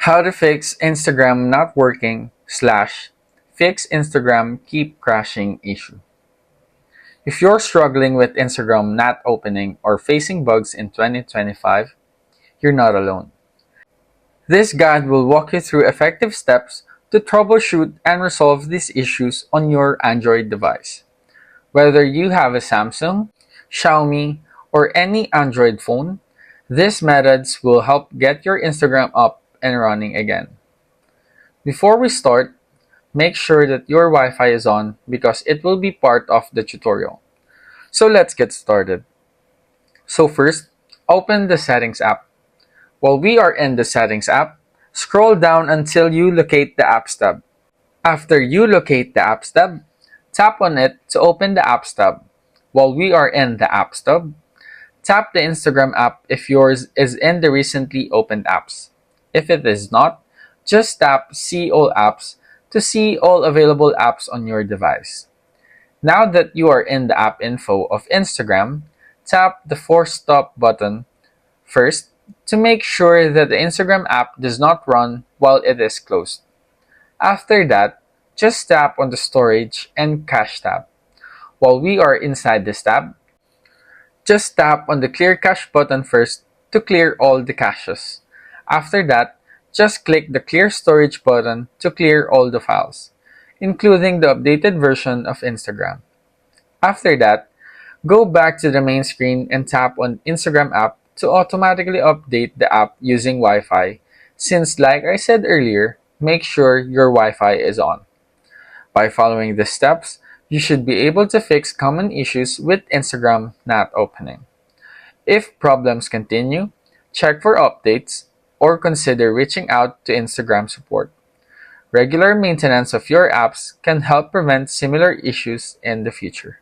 How to fix Instagram not working / fix Instagram keep crashing issue. If you're struggling with Instagram not opening or facing bugs in 2025, you're not alone. This guide will walk you through effective steps to troubleshoot and resolve these issues on your Android device. Whether you have a Samsung, Xiaomi, or any Android phone, these methods will help get your Instagram up and running again. Before we start, make sure that your Wi-Fi is on because it will be part of the tutorial. So let's get started. So first, open the Settings app. While we are in the Settings app, scroll down until you locate the Apps tab. After you locate the Apps tab, tap on it to open the Apps tab. While we are in the Apps tab, tap the Instagram app if yours is in the recently opened apps. If it is not, just tap See All Apps to see all available apps on your device. Now that you are in the app info of Instagram, tap the Force Stop button first to make sure that the Instagram app does not run while it is closed. After that, just tap on the Storage and Cache tab. While we are inside this tab, just tap on the Clear Cache button first to clear all the caches. After that, just click the Clear Storage button to clear all the files, including the updated version of Instagram. After that, go back to the main screen and tap on Instagram app to automatically update the app using Wi-Fi, since like I said earlier, make sure your Wi-Fi is on. By following the steps, you should be able to fix common issues with Instagram not opening. If problems continue, check for updates or consider reaching out to Instagram support. Regular maintenance of your apps can help prevent similar issues in the future.